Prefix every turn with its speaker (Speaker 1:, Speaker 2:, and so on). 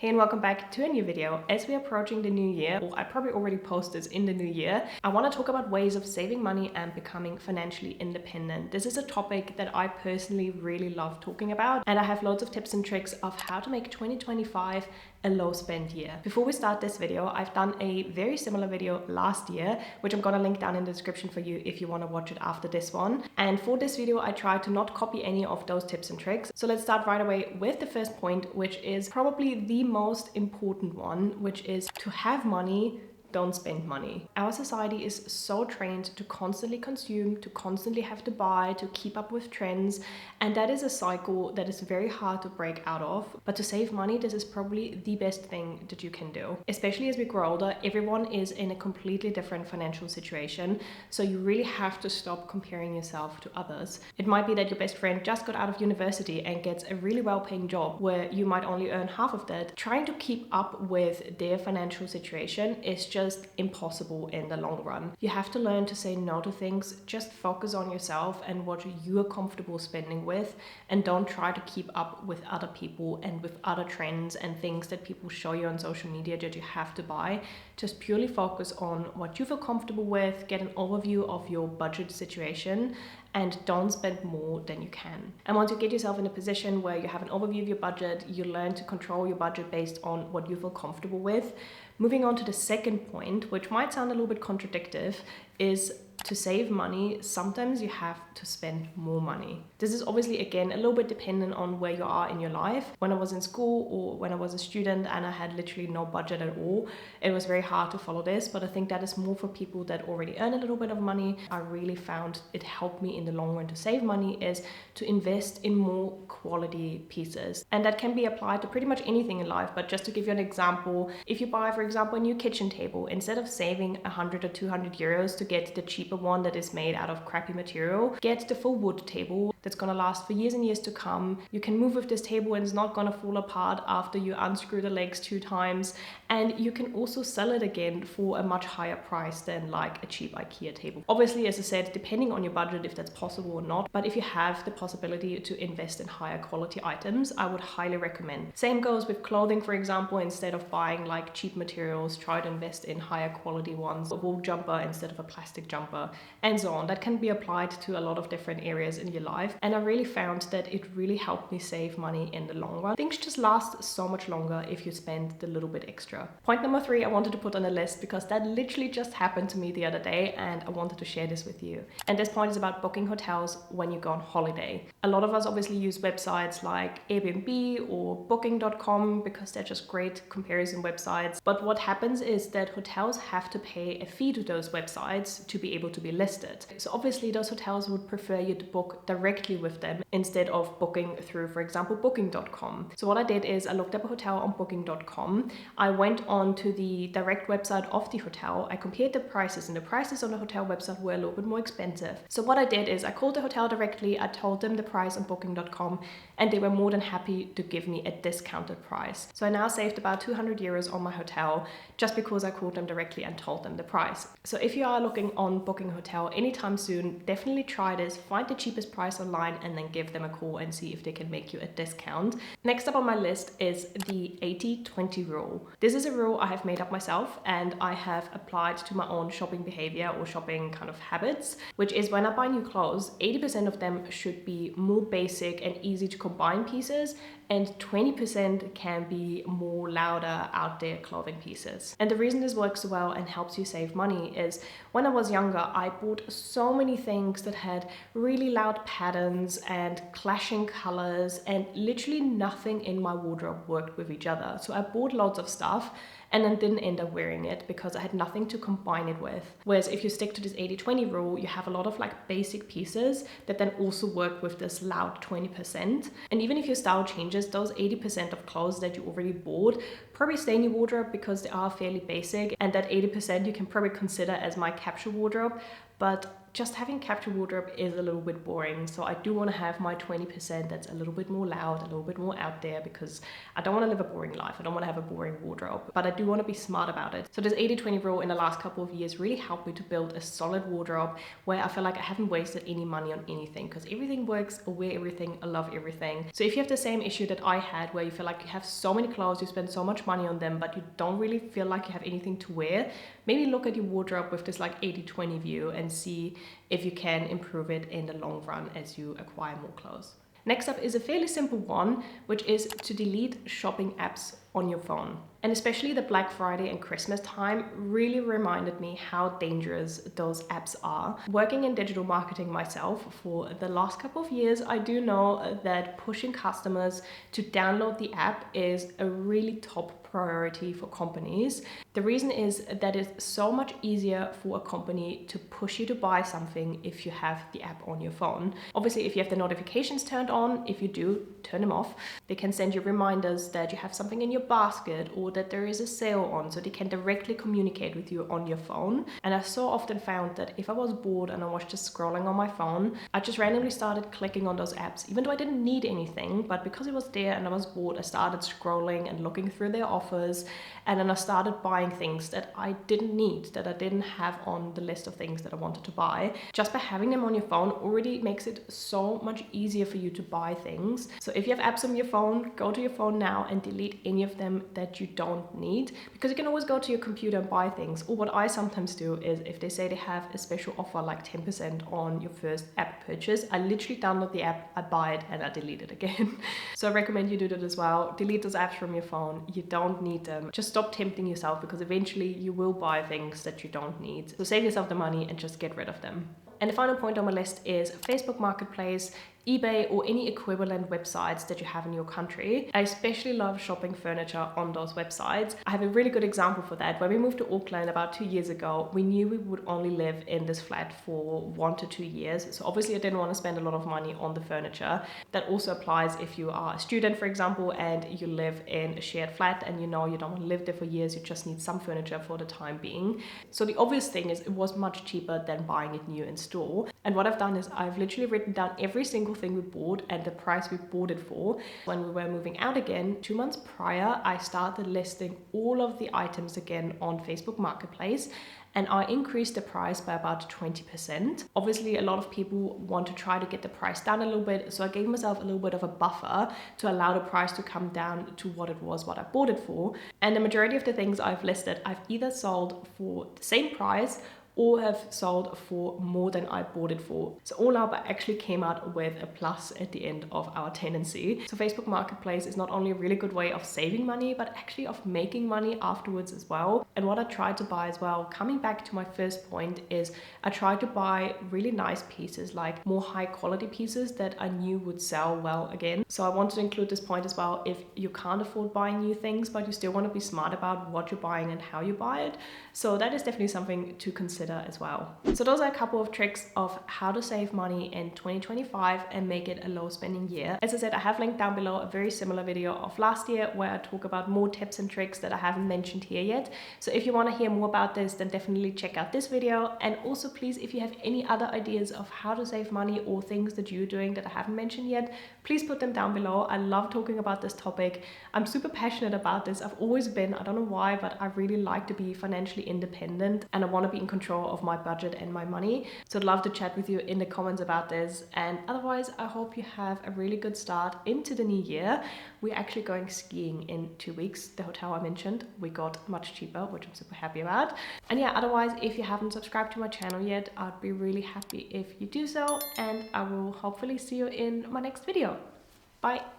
Speaker 1: Hey and welcome back to a new video. As we're approaching the new year, or I probably already posted this in the new year, I want to talk about ways of saving money and becoming financially independent. This is a topic that I personally really love talking about, and I have loads of tips and tricks of how to make 2025 a low spend year. Before we start this video, I've done a very similar video last year, which I'm gonna link down in the description for you if you want to watch it after this one. And for this video, I tried to not copy any of those tips and tricks. So let's start right away with the first point, which is probably the most important one, which is to have money, don't spend money. Our society is so trained to constantly consume, to constantly have to buy, to keep up with trends. And that is a cycle that is very hard to break out of. But to save money, this is probably the best thing that you can do. Especially as we grow older, everyone is in a completely different financial situation. So you really have to stop comparing yourself to others. It might be that your best friend just got out of university and gets a really well-paying job where you might only earn half of that. Trying to keep up with their financial situation is just impossible in the long run. You have to learn to say no to things, just focus on yourself and what you're comfortable spending with, and don't try to keep up with other people and with other trends and things that people show you on social media that you have to buy. Just purely focus on what you feel comfortable with, get an overview of your budget situation, and don't spend more than you can. And once you get yourself in a position where you have an overview of your budget, you learn to control your budget based on what you feel comfortable with. Moving on to the second point, which might sound a little bit contradictory, is to save money, sometimes you have to spend more money. This is obviously, again, a little bit dependent on where you are in your life. When I was in school or when I was a student and I had literally no budget at all, it was very hard to follow this, but I think that is more for people that already earn a little bit of money. I really found it helped me in the long run to save money is to invest in more quality pieces. And that can be applied to pretty much anything in life, but just to give you an example, if you buy, for example, a new kitchen table, instead of saving 100 or 200 euros to get the cheaper one that is made out of crappy material, get the full wood table that's going to last for years and years to come. You can move with this table and it's not going to fall apart after you unscrew the legs 2 times, and you can also sell it again for a much higher price than like a cheap IKEA table. Obviously, as I said, depending on your budget if that's possible or not, but if you have the possibility to invest in higher quality items, I would highly recommend. Same goes with clothing, for example. Instead of buying like cheap materials, try to invest in higher quality ones, a wool jumper instead of a plastic jumper, and so on. That can be applied to a lot of different areas in your life, and I really found that it really helped me save money in the long run. Things just last so much longer if you spend the little bit extra. Point number 3 I wanted to put on the list because that literally just happened to me the other day and I wanted to share this with you. And this point is about booking hotels when you go on holiday. A lot of us obviously use websites like Airbnb or booking.com because they're just great comparison websites. But what happens is that hotels have to pay a fee to those websites to be able to be listed. So obviously those hotels would prefer you to book directly with them instead of booking through, for example, booking.com. So what I did is I looked up a hotel on booking.com. I went on to the direct website of the hotel. I compared the prices, and the prices on the hotel website were a little bit more expensive. So what I did is I called the hotel directly. I told them the price on booking.com and they were more than happy to give me a discounted price. So I now saved about 200 euros on my hotel just because I called them directly and told them the price. So if you are looking on booking a hotel anytime soon, definitely try this. Find the cheapest price online and then give them a call and see if they can make you a discount. Next up on my list is the 80-20 rule. This is a rule I have made up myself and I have applied to my own shopping behavior or shopping kind of habits, which is when I buy new clothes, 80% of them should be more basic and easy to combine pieces, and 20% can be more louder, out there clothing pieces. And the reason this works so well and helps you save money is when I was younger, I bought so many things that had really loud patterns and clashing colors, and literally nothing in my wardrobe worked with each other. So I bought lots of stuff and then didn't end up wearing it because I had nothing to combine it with. Whereas if you stick to this 80-20 rule, you have a lot of like basic pieces that then also work with this loud 20%. And even if your style changes, those 80% of clothes that you already bought probably stay in your wardrobe because they are fairly basic, and that 80% you can probably consider as my capsule wardrobe. But just having capsule wardrobe is a little bit boring. So I do want to have my 20% that's a little bit more loud, a little bit more out there, because I don't want to live a boring life. I don't want to have a boring wardrobe, but I do want to be smart about it. So this 80-20 rule in the last couple of years really helped me to build a solid wardrobe where I feel like I haven't wasted any money on anything, because everything works, I wear everything, I love everything. So if you have the same issue that I had, where you feel like you have so many clothes, you spend so much money on them, but you don't really feel like you have anything to wear, maybe look at your wardrobe with this like 80-20 view and see if you can improve it in the long run as you acquire more clothes. Next up is a fairly simple one, which is to delete shopping apps on your phone. And especially the Black Friday and Christmas time really reminded me how dangerous those apps are. Working in digital marketing myself for the last couple of years, I do know that pushing customers to download the app is a really top priority for companies. The reason is that it's so much easier for a company to push you to buy something if you have the app on your phone. Obviously, if you have the notifications turned on, if you do, turn them off. They can send you reminders that you have something in your basket or that there is a sale on, so they can directly communicate with you on your phone. And I so often found that if I was bored and I was just scrolling on my phone, I just randomly started clicking on those apps, even though I didn't need anything, but because it was there and I was bored, I started scrolling and looking through their offers, and then I started buying things that I didn't need, that I didn't have on the list of things that I wanted to buy. Just by having them on your phone already makes it so much easier for you to buy things. So if you have apps on your phone, go to your phone now and delete any of them that you don't need, because you can always go to your computer and buy things. Or what I sometimes do is, if they say they have a special offer like 10% on your first app purchase, I literally download the app, I buy it, and I delete it again. So I recommend you do that as well. Delete those apps from your phone. You don't need them. Just stop tempting yourself, because eventually you will buy things that you don't need. So save yourself the money and just get rid of them. And the final point on my list is Facebook Marketplace, eBay, or any equivalent websites that you have in your country. I especially love shopping furniture on those websites. I have a really good example for that. When we moved to Auckland about 2 years ago, we knew we would only live in this flat for 1 to 2 years. So obviously I didn't want to spend a lot of money on the furniture. That also applies if you are a student, for example, and you live in a shared flat and you know you don't want to live there for years, you just need some furniture for the time being. So the obvious thing is it was much cheaper than buying it new in store. And what I've done is I've literally written down every single thing we bought and the price we bought it for. When we were moving out again, 2 months prior, I started listing all of the items again on Facebook Marketplace, and I increased the price by about 20%. Obviously, a lot of people want to try to get the price down a little bit, so I gave myself a little bit of a buffer to allow the price to come down to what it was, what I bought it for. And the majority of the things I've listed, I've either sold for the same price or have sold for more than I bought it for. So all up, I actually came out with a plus at the end of our tenancy. So Facebook Marketplace is not only a really good way of saving money, but actually of making money afterwards as well. And what I tried to buy as well, coming back to my first point, is I tried to buy really nice pieces, like more high quality pieces that I knew would sell well again. So I wanted to include this point as well. If you can't afford buying new things, but you still want to be smart about what you're buying and how you buy it, so that is definitely something to consider as well. So those are a couple of tricks of how to save money in 2025 and make it a low spending year. As I said, I have linked down below a very similar video of last year where I talk about more tips and tricks that I haven't mentioned here yet. So if you want to hear more about this, then definitely check out this video. And also please, if you have any other ideas of how to save money or things that you're doing that I haven't mentioned yet, please put them down below. I love talking about this topic. I'm super passionate about this. I've always been, I don't know why, but I really like to be financially independent and I want to be in control of my budget and my money. So I'd love to chat with you in the comments about this. And otherwise, I hope you have a really good start into the new year. We're actually going skiing in 2 weeks. The hotel I mentioned, we got much cheaper, which I'm super happy about. And yeah, otherwise, if you haven't subscribed to my channel yet, I'd be really happy if you do so. And I will hopefully see you in my next video. Bye.